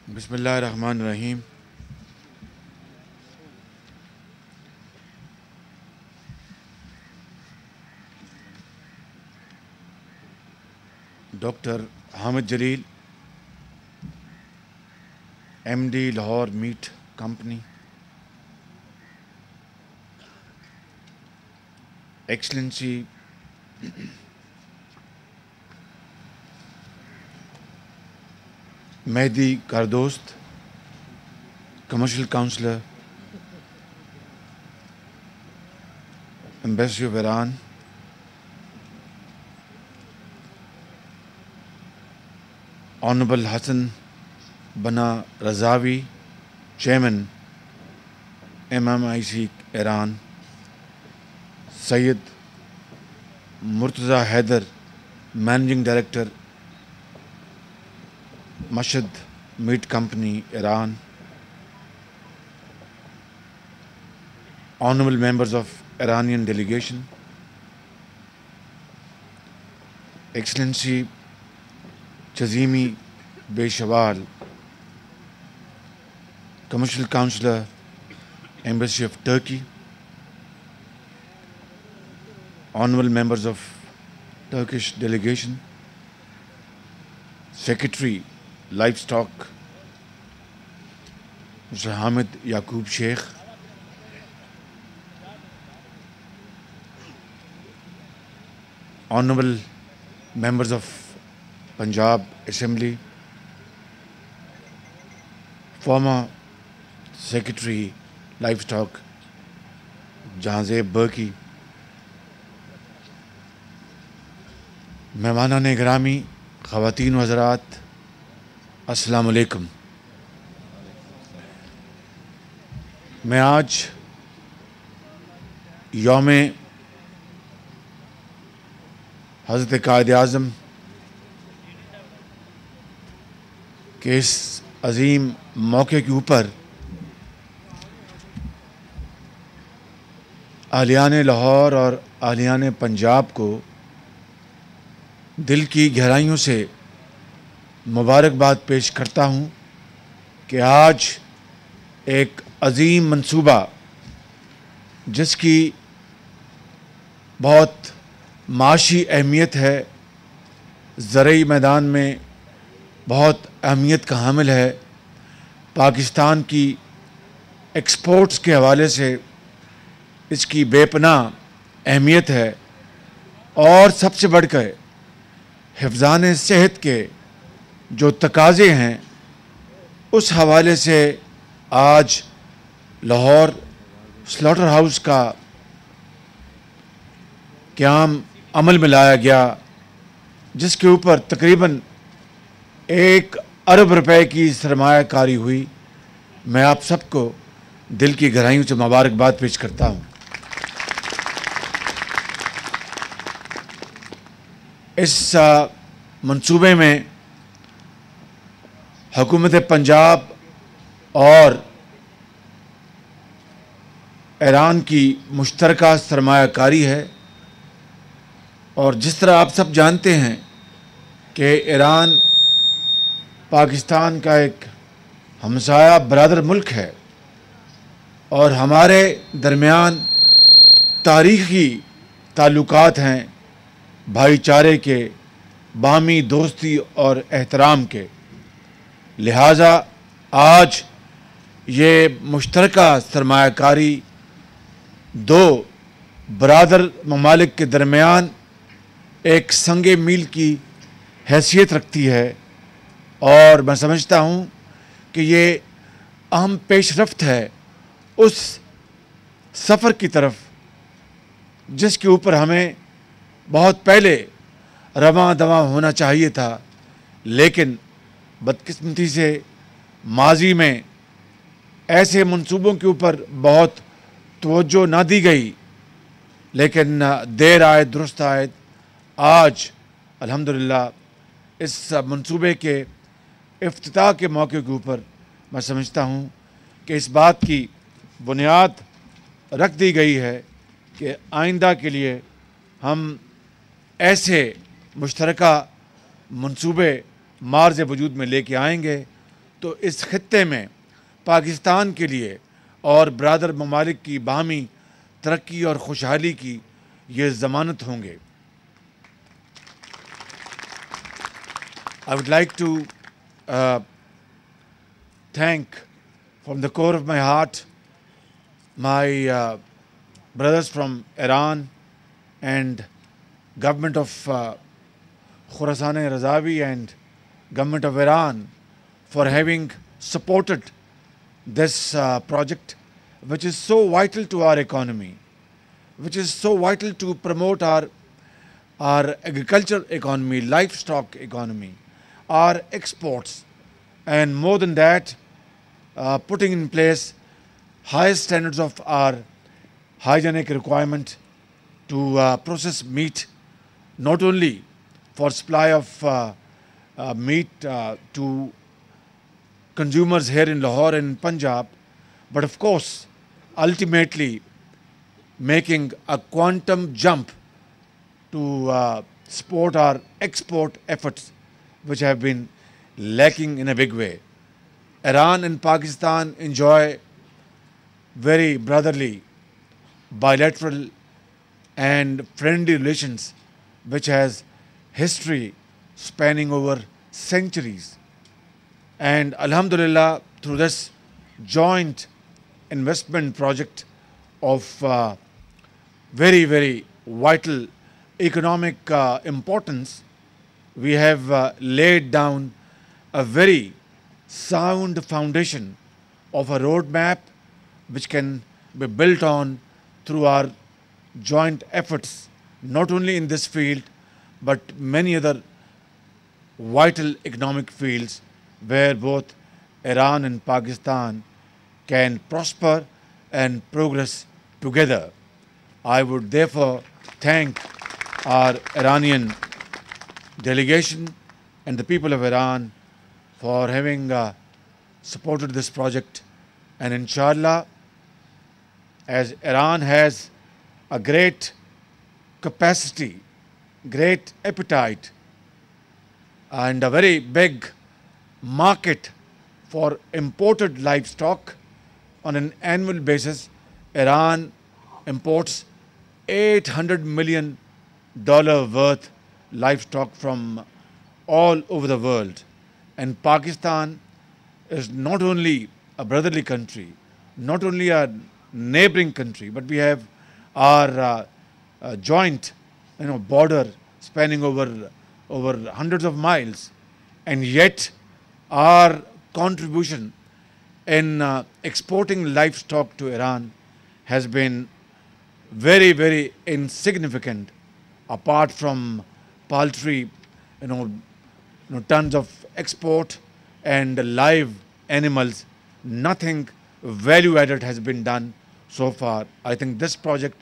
بسم اللہ الرحمن الرحیم۔ Doctor Hamid Jalil, M D Lahore meat company, excellency Mehdi Kardost, commercial counsellor, embassy of Iran, honourable Hassan Bana Razavi, chairman MMIC Iran, Syed Murtaza Haider, managing director, Mashhad meat company Iran, honourable members of Iranian delegation, excellency چزیمی بیشوال، commercial counsellor, embassy of Turkey, honourable members of Turkish delegation, secretary livestock Mr Hamid Yaqub Sheikh, honourable members of Punjab assembly, former secretary life stock Jahanzeb Burki, مہمانان گرامی، خواتین و حضرات، السلام علیکم۔ میں آج یوم حضرت قائد اعظم کے اس عظیم موقع کے اوپر اہلیان لاہور اور اہلیان پنجاب کو دل کی گہرائیوں سے مبارکباد پیش کرتا ہوں کہ آج ایک عظیم منصوبہ جس کی بہت معاشی اہمیت ہے، زرعی میدان میں بہت اہمیت کا حامل ہے، پاکستان کی ایکسپورٹس کے حوالے سے اس کی بے پناہ اہمیت ہے، اور سب سے بڑھ کر حفظان صحت کے جو تقاضے ہیں اس حوالے سے آج لاہور سلاٹر ہاؤس کا قیام عمل میں لایا گیا، جس کے اوپر تقریباً 1 ارب روپے کی سرمایہ کاری ہوئی۔ میں آپ سب کو دل کی گہرائیوں سے مبارکباد پیش کرتا ہوں۔ اس منصوبے میں حکومت پنجاب اور ایران کی مشترکہ سرمایہ کاری ہے، اور جس طرح آپ سب جانتے ہیں کہ ایران پاکستان کا ایک ہمسایہ برادر ملک ہے، اور ہمارے درمیان تاریخی تعلقات ہیں، بھائی چارے کے، باہمی دوستی اور احترام کے، لہٰذا آج یہ مشترکہ سرمایہ کاری 2 برادر ممالک کے درمیان ایک سنگ میل کی حیثیت رکھتی ہے، اور میں سمجھتا ہوں کہ یہ اہم پیش رفت ہے اس سفر کی طرف جس کے اوپر ہمیں بہت پہلے رواں دواں ہونا چاہیے تھا، لیکن بدقسمتی سے ماضی میں ایسے منصوبوں کے اوپر بہت توجہ نہ دی گئی، لیکن دیر آئے درست آئے۔ آج الحمدللہ اس منصوبے کے افتتاح کے موقع کے اوپر میں سمجھتا ہوں کہ اس بات کی بنیاد رکھ دی گئی ہے کہ آئندہ کے لیے ہم ایسے مشترکہ منصوبے مارز وجود میں لے کے آئیں گے تو اس خطے میں پاکستان کے لیے اور برادر ممالک کی باہمی ترقی اور خوشحالی کی یہ ضمانت ہوں گے. I would like to thank from the core of my heart my brothers from Iran and government of Khurasan-e-Razavi and government of Iran for having supported this project, which is so vital to our economy, which is so vital to promote our agriculture economy, livestock economy, our exports, and more than that, putting in place highest standards of our hygienic requirement to process meat, not only for supply of meat to consumers here in Lahore and Punjab, but of course, ultimately making a quantum jump to support our export efforts, which have been lacking in a big way. Iran and Pakistan enjoy very brotherly, bilateral and friendly relations, which has history spanning over centuries. And Alhamdulillah, through this joint investment project of very, very vital economic importance, we have laid down a very sound foundation of a roadmap which can be built on through our joint efforts, not only in this field, but many other vital economic fields where both Iran and Pakistan can prosper and progress together. I would therefore thank our Iranian delegation and the people of Iran for having supported this project. And inshallah, as Iran has a great capacity, great appetite, and a very big market for imported livestock, on an annual basis, Iran imports $800 million worth livestock from all over the world. And Pakistan is not only a brotherly country, not only a neighboring country, but we have our joint border spanning over hundreds of miles. And yet our contribution in exporting livestock to Iran has been very, very insignificant, apart from paltry, tons of export and live animals. Nothing value added has been done so far. I think this project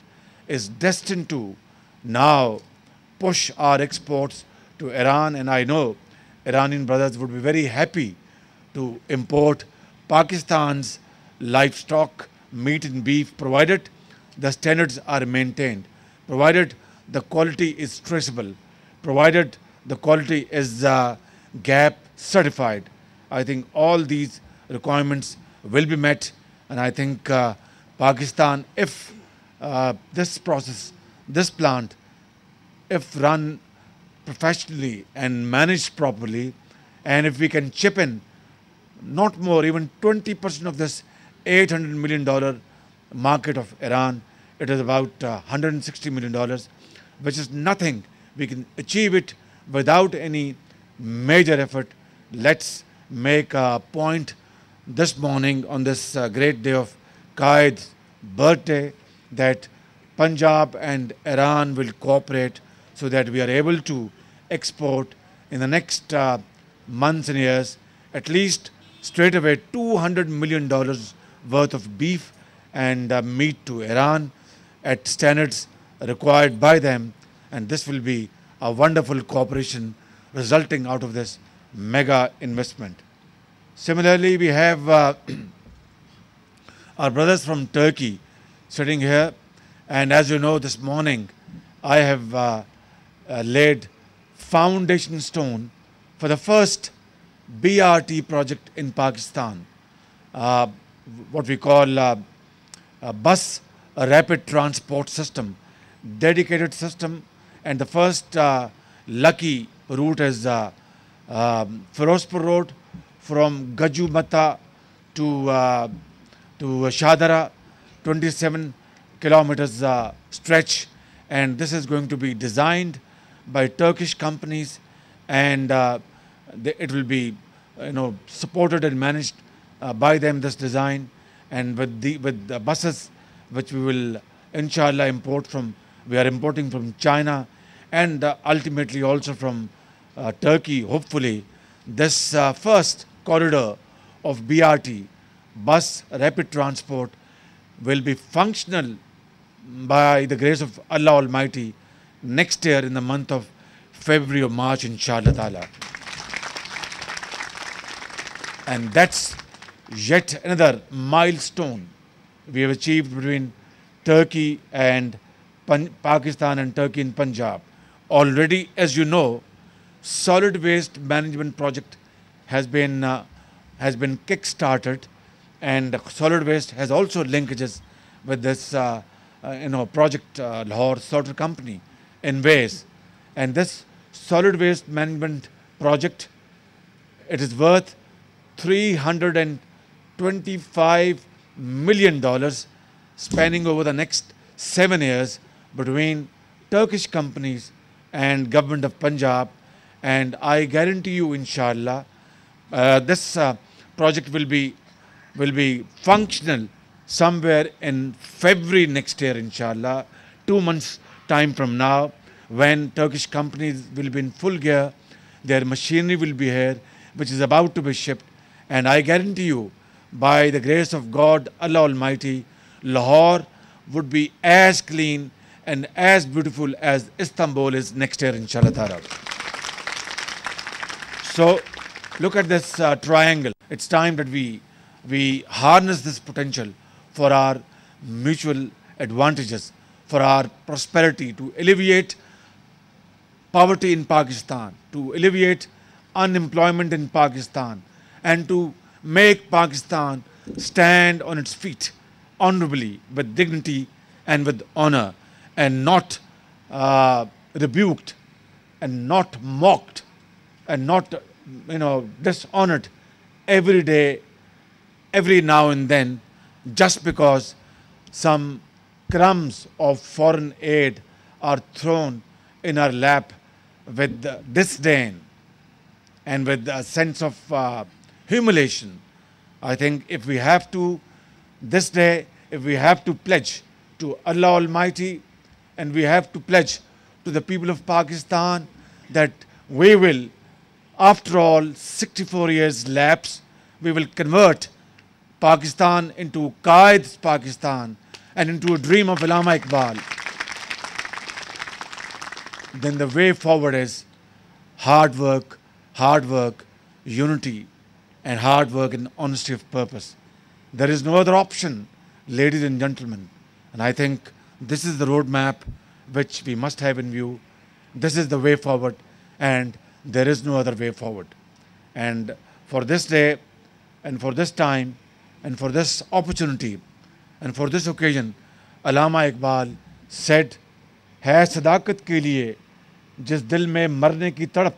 is destined to now push our exports to Iran, and I know Iranian brothers would be very happy to import Pakistan's livestock, meat and beef, provided the standards are maintained, provided the quality is traceable, provided the quality is GAP certified. I think all these requirements will be met, and I think Pakistan, if this process, this plant, if run professionally and managed properly, and if we can chip in not more, even 20% of this $800 million market of Iran, it is about $160 million, which is nothing. We can achieve it without any major effort. Let's make a point this morning on this great day of Qaid's birthday that Punjab and Iran will cooperate so that we are able to export in the next months and years at least straight away $200 million worth of beef and meat to Iran at standards required by them, and this will be a wonderful cooperation resulting out of this mega investment. Similarly, we have our brothers from Turkey sitting here, and as you know, this morning I have laid foundation stone for the first BRT project in Pakistan, uh, what we call a bus rapid transport system, dedicated system, and the first lucky route is Firozpur Road from Gaju Mata to Shadara, 27 kilometers stretch, and this is going to be designed by Turkish companies, and it will be supported and managed by them, this design, and with the buses which we will inshallah we are importing from China, and ultimately also from Turkey, hopefully. This first corridor of BRT, bus rapid transport, will be functional by the grace of Allah Almighty next year in the month of February or March, inshallah ta'ala. And that's yet another milestone we have achieved between Turkey and Pakistan and Turkey and Punjab. Already, as you know, solid waste management project has been kick-started, and solid waste has also linkages with this project Lahore Sorter Company in ways. And this solid waste management project, it is worth $325 million, spanning over the next 7 years between Turkish companies and government of Punjab. And I guarantee you, inshallah, this project will be functional somewhere in February next year, inshallah, 2 months time from now, when Turkish companies will be in full gear, their machinery will be here, which is about to be shipped. And I guarantee you, by the grace of God, Allah Almighty, Lahore would be as clean and as beautiful as Istanbul is next year, inshallah ta'ala. So, look at this triangle. It's time that we harness this potential for our mutual advantages, for our prosperity, to alleviate poverty in Pakistan, to alleviate unemployment in Pakistan, and to make Pakistan stand on its feet honorably, with dignity and with honor, and not rebuked, and not mocked, and not dishonored every day, every now and then, just because some crumbs of foreign aid are thrown in our lap with disdain and with a sense of humiliation. I think if we have to, this day, if we have to pledge to Allah Almighty, and we have to pledge to the people of Pakistan that we will, after all 64 years lapse, we will convert Pakistan into Qaid's Pakistan and into a dream of Allama Iqbal, then the way forward is hard work, unity, and hard work and honesty of purpose. There is no other option, ladies and gentlemen. And I think this is the roadmap which we must have in view. This is the way forward, and there is no other way forward. And for this day, and for this time, and for this opportunity, and for this occasion, Allama Iqbal said, ہے صداقت کے لیے جس دل میں مرنے کی تڑپ,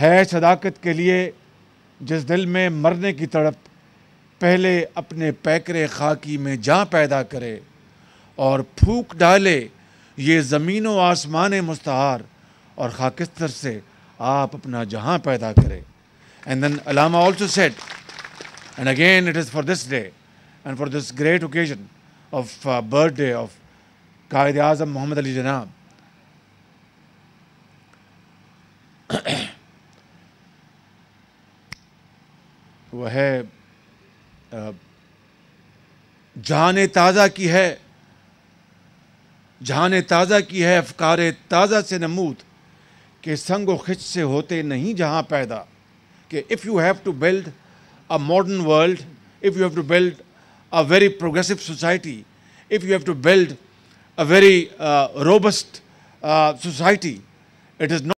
ہے صداقت کے لیے جس دل میں مرنے کی تڑپ, پہلے اپنے پیکرے خاکی میں جاں پیدا کرے اور پھونک ڈالے یہ زمین و آسمان مستعار, اور خاکستر سے آپ اپنا جہاں پیدا کرے. And then Allama also said, and again it is for this day and for this great occasion of birthday of Quaid-e-Azam Muhammad Ali Janab, وہ ہے جہان تازہ کی ہے, جہان تازہ کی ہے افکار تازہ سے نمود, کہ سنگ و خچ سے ہوتے نہیں جہاں پیدا. کہ if you have to build a modern world, if you have to build a very progressive society, if you have to build a very robust society, it is not